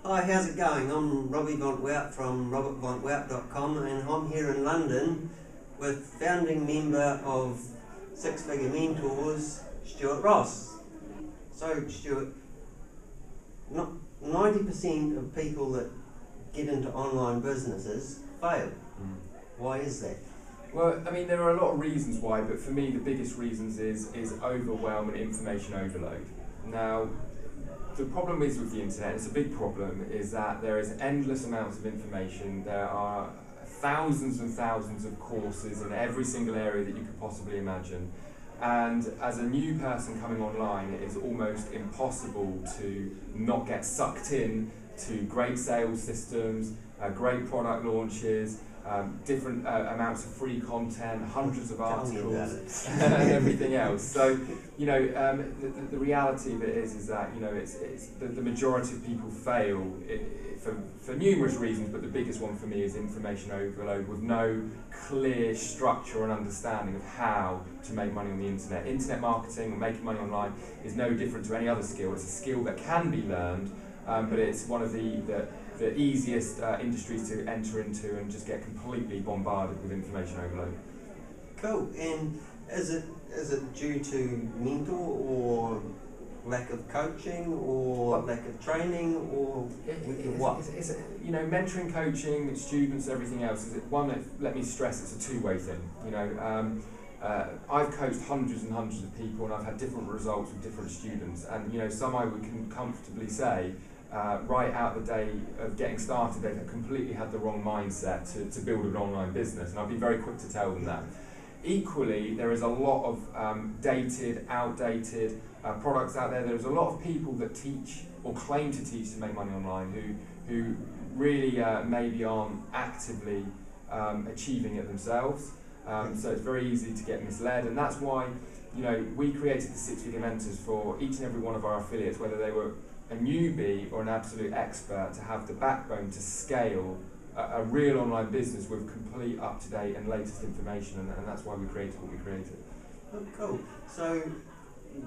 Hi, how's it going? I'm Robbie Von Wout from robertvonwout.com, and I'm here in London with founding member of Six Figure Mentors, Stuart Ross. So, Stuart, 90% of people that get into online businesses fail. Why is that? Well, I mean, there are a lot of reasons why, but for me, the biggest reasons is overwhelm and information overload. Now, the problem is with the internet, it's a big problem, is that there is endless amounts of information. There are thousands and thousands of courses in every single area that you could possibly imagine. And as a new person coming online, it is almost impossible to not get sucked in to great sales systems, great product launches, different amounts of free content, hundreds of articles, and everything else. So, the reality of it is that it's the majority of people fail for numerous reasons, but the biggest one for me is information overload with no clear structure and understanding of how to make money on the internet. Internet marketing or making money online is no different to any other skill. It's a skill that can be learned, but it's one of the easiest industries to enter into and just get completely bombarded with information overload. Cool. And is it due to mental or lack of coaching or lack of training or what? It's mentoring, coaching, students, everything else. Let me stress, it's a two-way thing. I've coached hundreds and hundreds of people, and I've had different results with different students. And some I can comfortably say, right out the day of getting started, they've completely had the wrong mindset to build an online business, and I've been very quick to tell them that. Equally, there is a lot of outdated products out there. There's a lot of people that teach or claim to teach to make money online who really maybe aren't actively achieving it themselves. So it's very easy to get misled, and that's why we created the Six Figure Mentors for each and every one of our affiliates, whether they were a newbie or an absolute expert, to have the backbone to scale a real online business with complete up-to-date and latest information, and that's why we created what we created. Oh, cool. So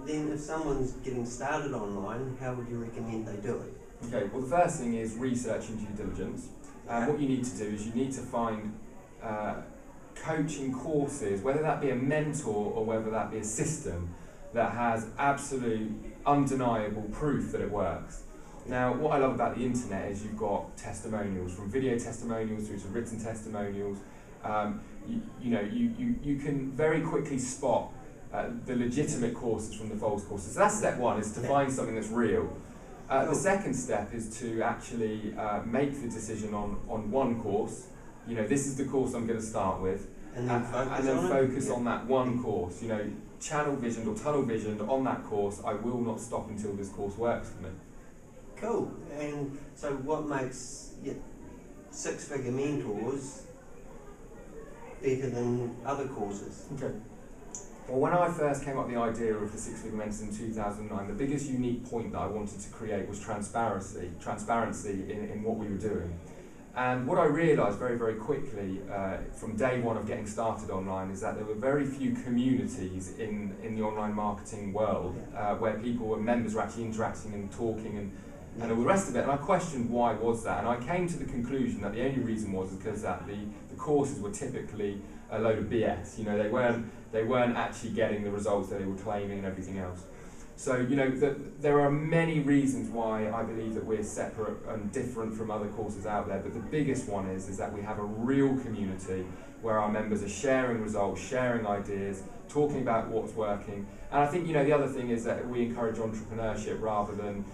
then if someone's getting started online, how would you recommend they do it? Okay, well, the first thing is research and due diligence. What you need to do is you need to find coaching courses, whether that be a mentor or whether that be a system that has absolute undeniable proof that it works. Now, what I love about the internet is you've got testimonials, from video testimonials through to written testimonials. You can very quickly spot the legitimate courses from the false courses. So that's step one, is to find something that's real. The second step is to actually make the decision on one course. This is the course I'm going to start with, and then focus on that one course. Channel visioned or tunnel visioned on that course. I will not stop until this course works for me. Cool. And so what makes Six Figure Mentors better than other courses? Okay. Well, when I first came up with the idea of the Six Figure Mentors in 2009, the biggest unique point that I wanted to create was transparency in what we were doing. And what I realised very, very quickly from day one of getting started online is that there were very few communities in the online marketing world where members were actually interacting and talking and all the rest of it. And I questioned why was that, and I came to the conclusion that the only reason was because that the courses were typically a load of BS. They weren't actually getting the results that they were claiming and everything else. So, there are many reasons why I believe that we're separate and different from other courses out there, but the biggest one is that we have a real community where our members are sharing results, sharing ideas, talking about what's working. And I think, the other thing is that we encourage entrepreneurship rather than,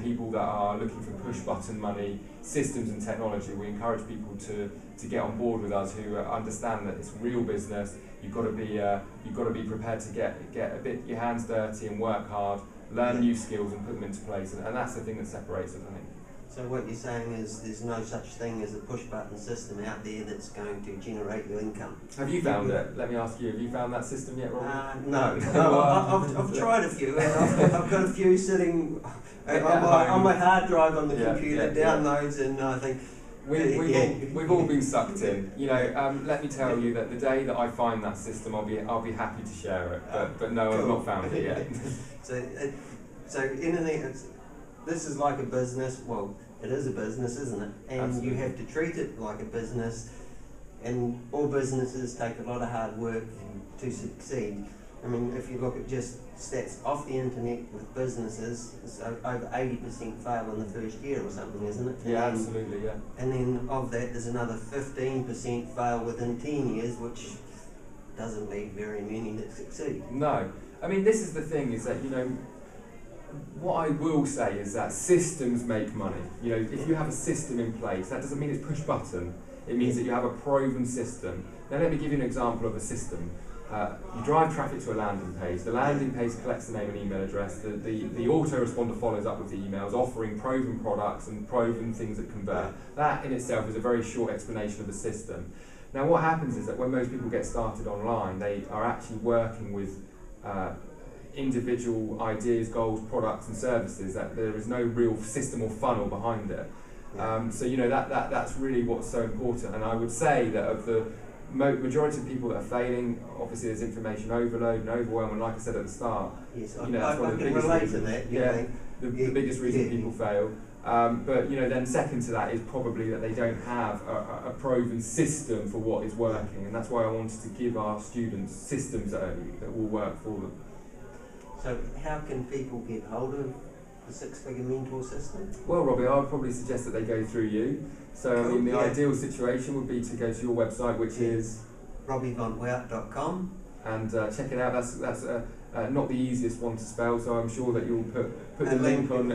people that are looking for push-button money, systems and technology. We encourage people to get on board with us who understand that it's real business. You've got to be prepared to get a bit your hands dirty and work hard, learn new skills and put them into place, and that's the thing that separates us, I think. So what you're saying is there's no such thing as a push-button system out there that's going to generate your income. Have you found it? Let me ask you, have you found that system yet, Rob? No. I've tried a few, and I've got a few sitting on my hard drive on the computer, downloads, and I think we've all been sucked in. Let me tell you that the day that I find that system, I'll be happy to share it. But no, cool. I've not found it yet. So anything. This is like a business. Well, it is a business, isn't it? And Absolutely. you have to treat it like a business, and all businesses take a lot of hard work to succeed. I mean, if you look at just stats off the internet with businesses, it's over 80% fail in the first year or something, isn't it? Yeah, absolutely, yeah. And then of that, there's another 15% fail within 10 years, which doesn't leave very many that succeed. No. I mean, this is the thing, is that, what I will say is that systems make money. If you have a system in place, that doesn't mean it's push button. It means that you have a proven system. Now let me give you an example of a system. You drive traffic to a landing page. The landing page collects the name and email address. The autoresponder follows up with the emails, offering proven products and proven things that convert. That in itself is a very short explanation of the system. Now what happens is that when most people get started online, they are actually working with individual ideas, goals, products and services, that there is no real system or funnel behind it. That's really what's so important. And I would say that of the majority of people that are failing, obviously there's information overload and overwhelm, and like I said at the start, yes, that's one of the can biggest relate reasons. to that. The biggest reason people fail. But then second to that is probably that they don't have a proven system for what is working, and that's why I wanted to give our students systems that will work for them. So how can people get hold of the Six-Figure Mentor system? Well, Robbie, I would probably suggest that they go through you. So, Cool, the ideal situation would be to go to your website, which is robbievontwout.com, and check it out. That's not the easiest one to spell, so I'm sure that you'll put the link on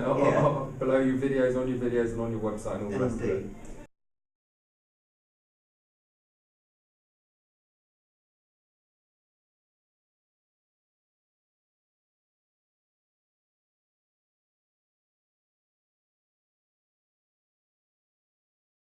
below your videos, on your videos, and on your website, and all the rest of it.